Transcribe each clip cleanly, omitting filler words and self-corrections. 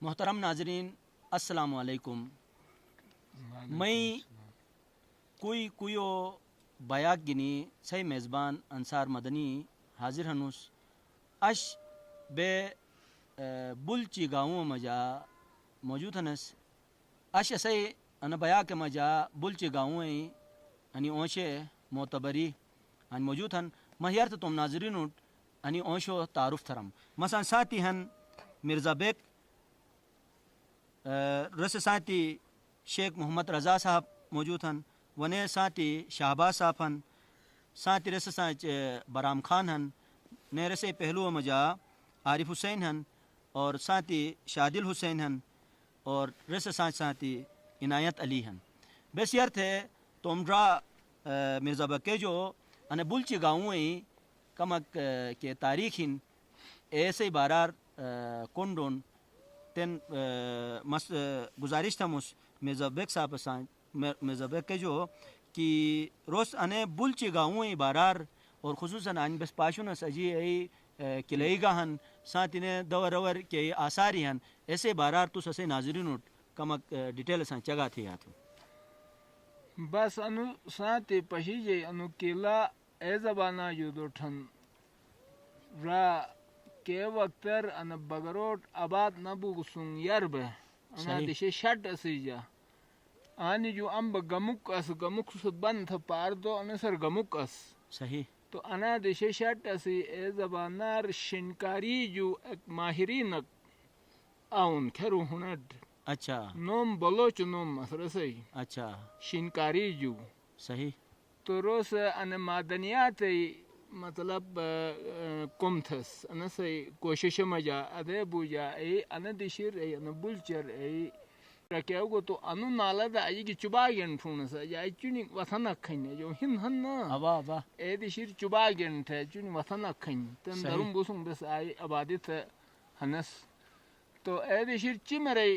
محترم ناظرین السلام علیکم. میں کوئی بیاک گنی سی میزبان انصار مدنی حاضر ہنوس اش بے بلچی گاؤں مجا موجود ہنس اش اسی ان بیاک مجا بلچی گاؤں انی اونشے معتبری ان موجود ہن مہیارت تم ناظرین انی اونشو تعارف تھرم مثلا ساتھی ہن مرزا بیک رس ساتھی شیخ محمد رضا صاحب موجود ہن ونے ساتھی شہباز صاحب ہن ساتھی رس سانچ برام خان ہن نے رس پہلو مجا عارف حسین ہن اور ساتھی شادل حسین ہن اور رس سانچ ساتھی عنایت علی ہن. بسیار تھے تومرا مرزا بکے جو ان بلچی گاؤں کمک کے تاریخ ہن ایسے بارار کنڈون تن گزارش تھا مس مرزا بیک صاحب مرزا بیک کے جو کہ روز انے بلچی گاؤں بارار اور خصوصاً ان بس پاشون سجی ای کلئی گاہن ساتھ نے دور رور کے آثاری ہن ایسے بارار تو سسے ناظرین کمک ڈیٹیل سان چگا تھی آتو بس انو ساتھ پشیجے انو کیلا اے زبانہ یودوٹھن را کے وقتر ان بگروٹ آباد نبو گسون یرب انا دشے شٹ اسیجا آنی جو امب گمک سے بند تھا پار دو انسر گمک اس صحیح تو انا دشے شٹ اسی اے زبانار شنکاری جو ایک ماہرینک آؤن کھرو ہنڈ اچھا نوم بلوچ نوم رسی اچھا شنکاری جو صحیح تو روس ان معدنیات مطلب کم تھس ان سے کوشش مجا ادے بوجا ای ان دشیر ای ان بلچر ای رکیو گو تو انو نالا دا ای کی چباگن فون سا یا چونی وطن کھنے جو ہن ہن نا ابا ابا ای دشیر چباگن تھے چونی وطن کھن تن درم بوسوں بس ای عبادت ہنس تو اے دشیر چمرے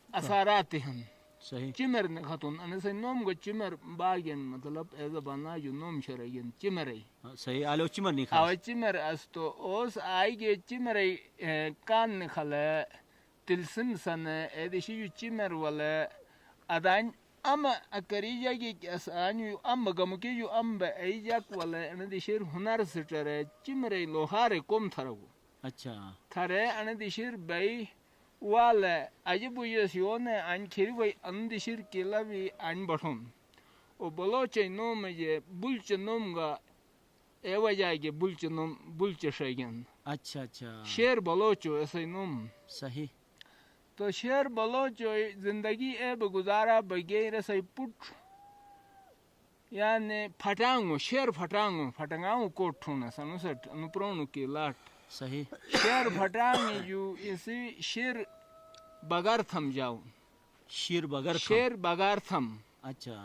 اثرات ہن صحیح چمر نے خاتون ان سے نوم گو چمر باگن مطلب اے زبانہ جو نوم شرگن چمرے صحیح آلو چمر نہیں او چمر اس تو اوس آئی گے چمرے کان نخلے تلسن سن اے دشی چمر ولا ادان ام اکریجا کی اسان ام گمکی جو ام ای جاک ولا ان دشیر ہنر سٹرے چمرے لوہار کوم تھرو اچھا تھرے ان دشیر بئی والا عجب یسیون ان کھری وی ان دشیر کلا وی ان بٹھون او بلوچ نوم یہ بلچ نوم گا اے وجہ کہ بلچ نوم بلچ شگن اچھا اچھا شیر بلوچو ایسے نوم صحیح تو شیر بلوچو زندگی اے بگزارا بغیر سے پٹ یعنی پھٹانگو شیر پھٹانگو پھٹنگاؤ کوٹھون سنو سٹ انپرونو کی لاٹ صحیح شیر پھٹانگ جو اسی شیر بغیر تھم جاؤ شیر بغیر شیر بغیر تھم اچھا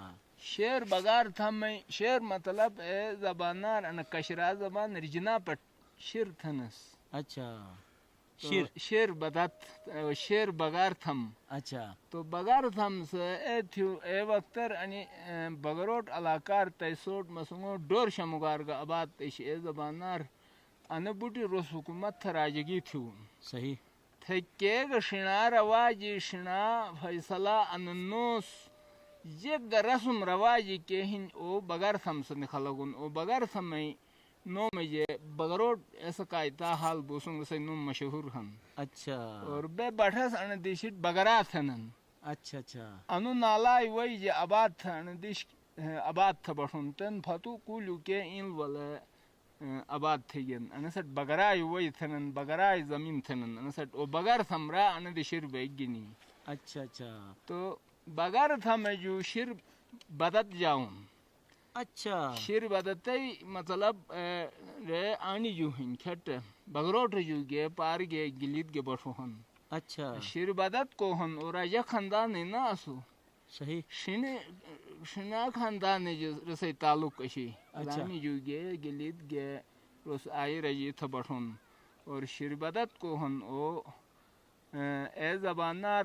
شیر بغیر تھم میں شیر مطلب اے زبانار ان کشرا زبان رجنا پٹ شیر تھنس اچھا شیر بدت شیر بغیر تھم اچھا تو بغیر تھم سے اے تھیو اے وقتر انی بغروٹ علاقار تیسوٹ مسنگو ڈور شمگار کا آباد تیش اے زبانار ان بوٹی روس حکومت تھراجگی تھیو صحیح تھکے گا شنا رواجی شنا فیصلہ اننوس یہ رسم رواجی کے ہن او بغیر تھم سے نکھلگن او بغیر تھم میں نوم یہ بغروٹ ایسا قائدہ حال بوسنگ سے نوم مشہور ہن اچھا اور بے بٹھس ان دیشت بغرات ہنن اچھا اچھا انو نالائی وی یہ آباد تھا ان دیش آباد تھا بٹھن تن فتو کولو کے این والا آباد تھی گن ان سٹ بغرائی وی تھنن بغرائی زمین تھنن ان سٹ او بغیر تھمرا ان دیشر بیگ گنی اچھا اچھا تو بغیر تھم جو شیر بدت جاؤں اچھا شیر بدتی مطلب رے آنی جو ہن کھٹ بغروٹ جو گے پار گے گلید گے بٹھو ہن اچھا شیر بدت کو ہن اور یہ خاندان نہ اسو صحیح شنا خاندان جو رسی تعلق اشی اچھا آنی جو گے گلید گے رس آئی رجی تھا بٹھون اور شیر بدت کو ہن او اے زبانار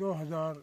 2000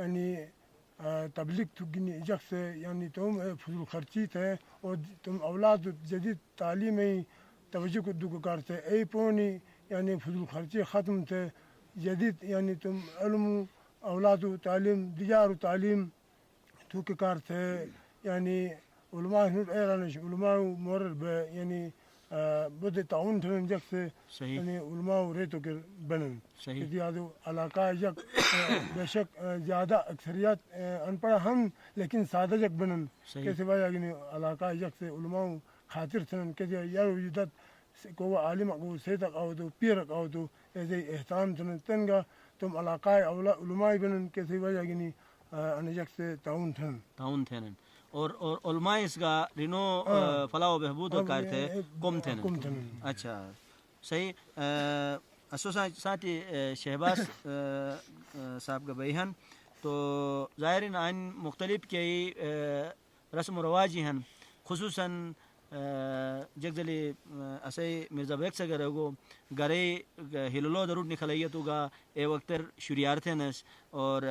یعنی تبلیغ تگنی اجک سے یعنی تم فضول خرچی تھے اور تم اولاد جدید تعلیم توجہ کو دو کرتے ای پونی یعنی فضول خرچی ختم تھے جدید یعنی تم علم اولاد و تعلیم دیار و تعلیم تو کے کار تھے یعنی علماء نور ایرانش علماء مورد یعنی بد تعاون تھے جک سے یعنی علماء ریتو کے بنن زیادہ علاقہ یک بے شک زیادہ اکثریت ان پڑھ ہم لیکن سادہ یک بنن کیسے وجہ یعنی علاقہ یک سے علماء خاطر تھے کیسے یار وجودت کو عالم کو سیدق او تو پیر او تو ایسے احترام تھے تنگا تم علاقہ علماء بنن کیسے وجہ یعنی ان یک سے تعاون تھے اور علماء اس کا رینو فلاح و بہبود کار تھے کم تھے اچھا صحیح اسو ساتھی شہباز صاحب کا بیان تو ظاہرین آئین مختلف کئی رسم و رواجی ہیں خصوصاً جگزلی اسے مرزا بیک سے گرے گو گرے ہلولو ضرور نکھلائیت ہوگا اے وقتر شریار تھے نس اور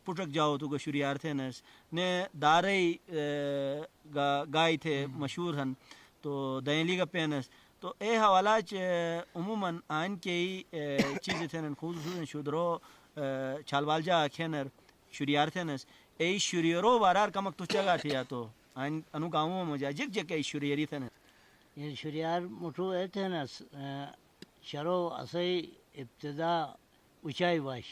پٹک جاؤ تو گا شریار تھے نس نے دارئی گائے تھے مشہور ہن تو دینلی کا پینس تو اے حوالہ عموماً آئین کی چیزیں تھے نن خصوصاً شدرو چھالوال جا کھینر شریار تھے نس اے شریارو بارار کمک تو چگا تھیا تو انو گاؤں میں مجھے جگ جگ شریاری تھے نا یہ شریار مٹھو اے تھے نا شرو اسی ابتدا اونچائی واش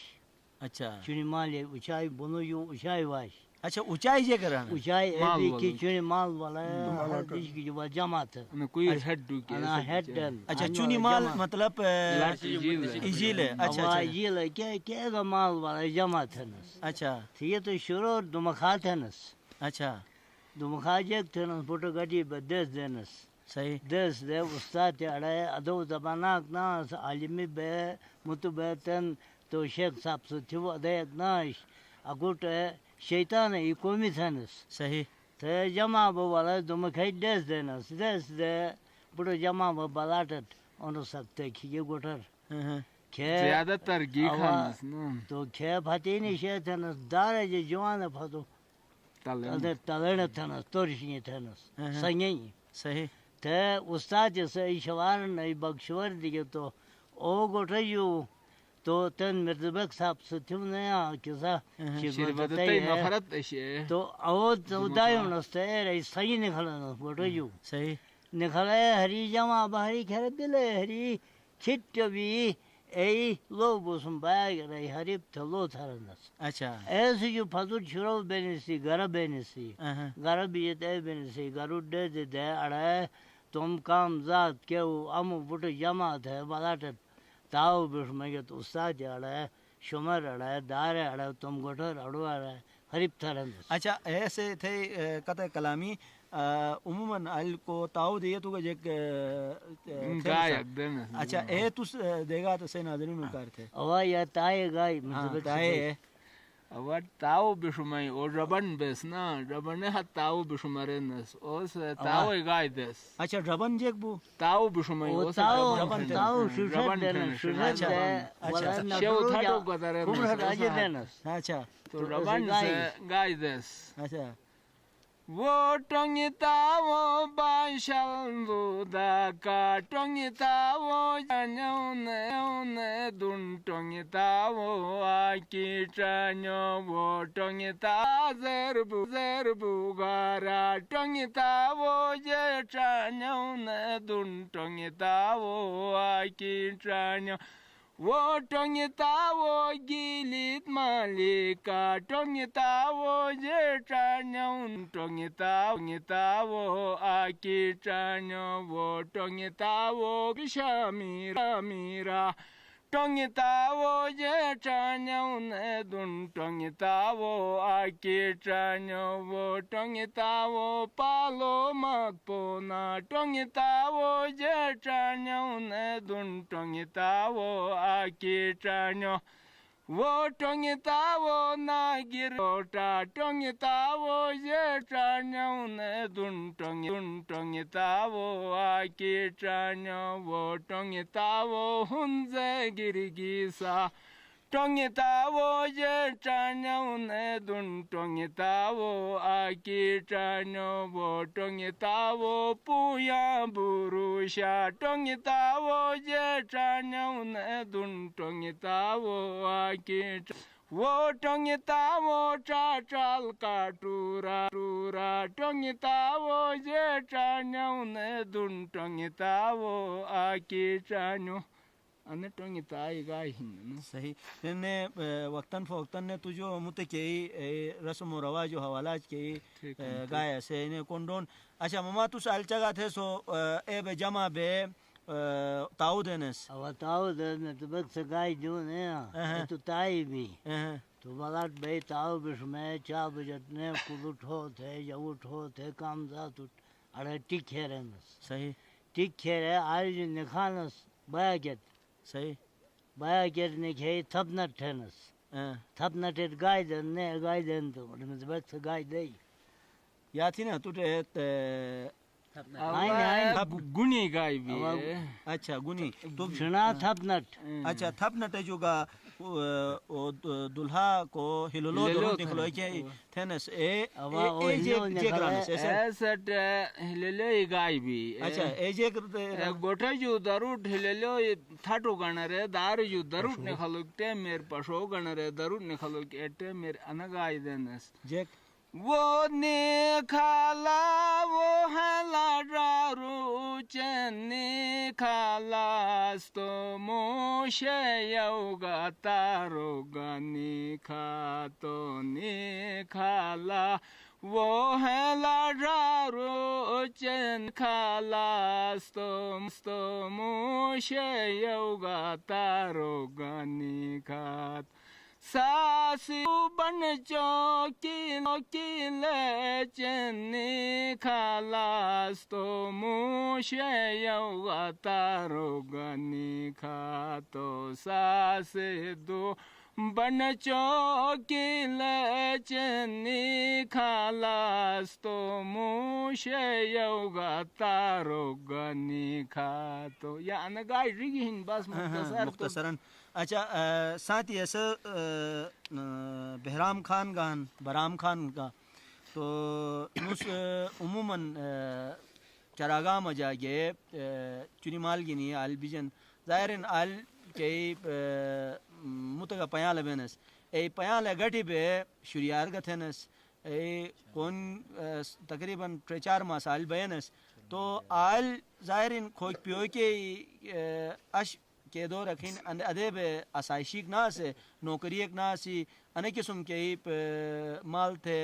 اچھا چونی مال اونچائی بنو یوں اونچائی واش اچھا اونچائی جے کر رہا اونچائی اے کی چونی مال والا دیش کی جو جماعت ہے کوئی ہیڈ ڈو کے انا ہیڈ ڈل اچھا چونی مال مطلب ایجیل ہے اچھا ایجیل ہے کیا گا مال والا جماعت ہے نا اچھا یہ تو شروع دمخات ہے نا اچھا دمخاجک تھے نا فوٹو گاڑی بدس دینس صحیح دس دے استاد اڑے ادو زباناک ناس عالمی بے متبتن تو شیخ صاحب سے تھو ادیک ناش اگوٹ شیطان ای قومی تھنس صحیح تے جمع بو والا دمخائی دس دینس دس دے بڑو جمع بو بلاٹت انو سکتے کھیے گوٹر زیادہ تر گی خانس تو کھے پھتینی شیطانس دارے جو جوان پھتو تلن تھنس تورشنی تھنس سنگیں صحیح تے استاد سے شوار نہیں بخشور دیگه تو او گوٹے یو تو تن مرزبک صاحب سے تھو نیا کسا شربتای نفرت اشے تو او تو دائم نستے رہی صحیح نکھلنا گوٹے یو صحیح نکھلے ہری جمع بہری کھر دلے ہری چھٹ بھی ای لو بوسم باگ رہی ہریب تھلو تھرنس اچھا ایسی جو فضول شروع بینسی گرہ بینسی گرہ بیت اے بینسی گرو دے دے دے اڑے تم کام ذات کیو امو بوٹو جماعت ہے بلاٹت تاو بیش مگت استاد اڑے شمر اڑے دار اڑے تم گوٹر اڑو اڑے ہریب تھرنس اچھا ایسے تھے قطع کلامی عموماً ال کو تاؤ دیے تو جیک گائک دن اچھا اے تو دے گا تو سے ناظرین کار تھے اوا یا تائے گائی تائے اور تاو بشمائی اور ربن بس نا ربن ہے تاو بشمارنس اوس تاو گائے دس اچھا ربن جیک بو تاو بشمائی او تاو شوشت دینس شوشت دے شیو تھاٹو گدارے کمرہ راجے دینس اچھا تو ربن سے گائے دس اچھا وہ ٹونگی تاو باشل دا کا ٹونگی تاو جانیون دن ٹونگی تاو آکی چانیو وہ ٹونگی تا زربو گارا ٹونگی تاو جے چانیون دن ٹونگی تاو آکی چانیو وہ ٹونگی تاو گیلیت مالکا ٹونگی تاو جے چانیون ٹونگی تاو آکی چانیو وہ ٹونگی تاو بشامیرا میرا ٹونگی تاو جے چانیون دن ٹونگی تاو آکی چانیو وہ ٹونگی تاو پالو مکپونا ٹونگی تاو جے چانیون دن ٹونگی تاو آکی چانیو وہ ٹونگی تاو ناگیروٹا ٹونگی تاو جے چانیون دن ٹونگی تاو آکی چانیو وہ Tungi تاو ہنزے گرگیسا Tongitawo je chanyo ne dun tongitawo aki chanyo bo tongitawo puya burusha tongitawo je chanyo ne dun tongitawo aki wo tongitawo cha chal ka tura tongitawo je chanyo ne dun tongitawo aki chanyo ane tongita ai gai hin صحیح نے وقتاً فوقتاً نے تجھو مت کی رسم و رواج و حوالات کی گائے سے نے کونڈون اچھا مما تو سال چگا تھے سو اے بے جمع بے تاؤ دینس او تاؤ دین تو بک سے گائے جو نے تو تائی بھی تو بلات بے تاؤ بش میں چا بجت نے کو اٹھو تھے یا اٹھو تھے کام ذات اڑے ٹک رہنس صحیح ٹک ہے آج نخانس باگت صحیح بایا کرنے کے تھپ نہ ٹھنس تھپ نہ ٹھت گائے دن تو مجھے بس گائے دے یا تھی نا تو گنی گائے بھی اچھا گنی تو سنا تھپ نٹ اچھا تھپ نٹے جو گا دلہا کو ہلولو درود نکلو کے تھنس اے جے گرانس ایسٹ ہللو گائے بھی اچھا اے جے گوٹھا جو درود ہللو تھاٹو گنرے دار جو درود نکھلوک تے میر پشو گنرے درود نکھلوک تے میر انگائے دنس جیک وہ نکھالا وہ ہلا جارو چنی کھالاستو موشے یوگا تارو گا نکھاتو نکھالا وہ ہلا جارو چن کھالاستو موشے یوگا تارو گا نکھات ساسی بن چوکی لے چنی کھالاستو موشے یوگا تارو گنی کھاتو ساسی دو بن چوکی لے چنی کھالاستو موشے یوگا تارو گنی کھاتو یا انگائی رگی ہن بس مختصراً اچھا ساتھ ایسا بہرام خان گان برام خان کا تو عموماً چراگاہ مجا گے چنی مال گینی آل بیجن ظاہرین آل کے متگا پیال بینس اے پیال گٹی بے شریار گتھنس اے کون تقریباً 3-4 ماس آل بینس تو آل ظاہرین کھوک پیو کے اش کے دو رکھیں ادیب آسائشیک نہ سے نوکری ایک نہ سی انہیں قسم کے مال تھے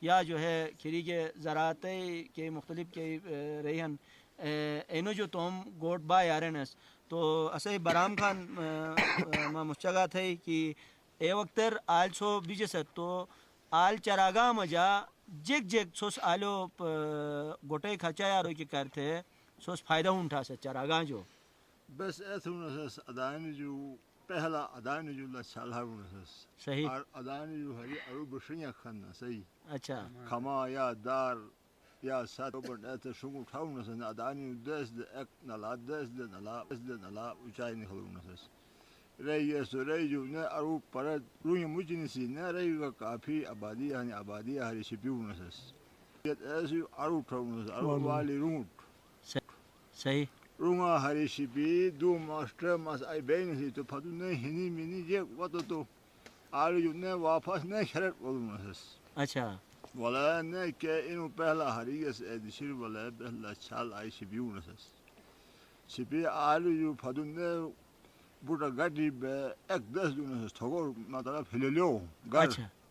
یا جو ہے کھری کے زراعت کے مختلف کے رہن اینو جو توم گوٹ با یارنس تو اسے برام خان ما مشچگا تھے کہ اے وقتر آل سو بیجست تو آل چراگاہ مجا جگ سوس آلو گوٹے کھچا یارو کی کرتے سوس فائدہ اٹھا سے چراگاہ جو بس ایسا نسس ادائن جو پہلا ادائن جو لچھالہ نسس صحیح اور ادائن جو ہے ارو بشریاں کھانا صحیح اچھا کھما یا دار یا سات بٹ ایسا شنگو ٹھاؤ نسس ادائن دس دے ایک نلا دس دے نلا اونچائی نکلو نسس رہی ہے سو رہی جو نے ارو پر روی مجھ نسی نے رہی گا کافی آبادی یعنی آبادی ہری شپیو نسس ایسی ارو ٹھاؤ نسس ارو والی روٹ صحیح رونگا ہری شپی دو ماسٹر ماس آئی بین سی تو پھتو نے ہنی منی جے وطو تو آلی جو نے واپس نے شرط بولو نسس اچھا ولا نے کہ انو پہلا ہری گس ایدشیر ولا پہلا چھال آئی شپیو نسس شپی آلی جو پھتو نے بوٹا گٹی بے ایک 10 دو نسس تھوکو مطلب ہلیلیو گر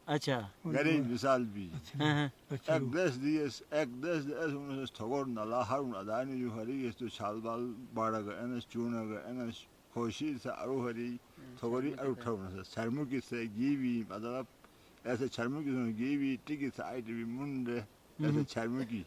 اچھا گری مثال بھی ایک 10 دیس ایک 10 دیس انس تھوکو نلا ہرون ادانی جو ہری گس تو چھال بال باڑا گا انس چونا گا انس خوشی سے ارو ہری تھوکوری ارو ٹھو نسس چھرمو کی سے گیوی مطلب ایسے چھرمو کی سے گیوی ٹکی سے آئی ٹی منڈے ایسے چھرمو کی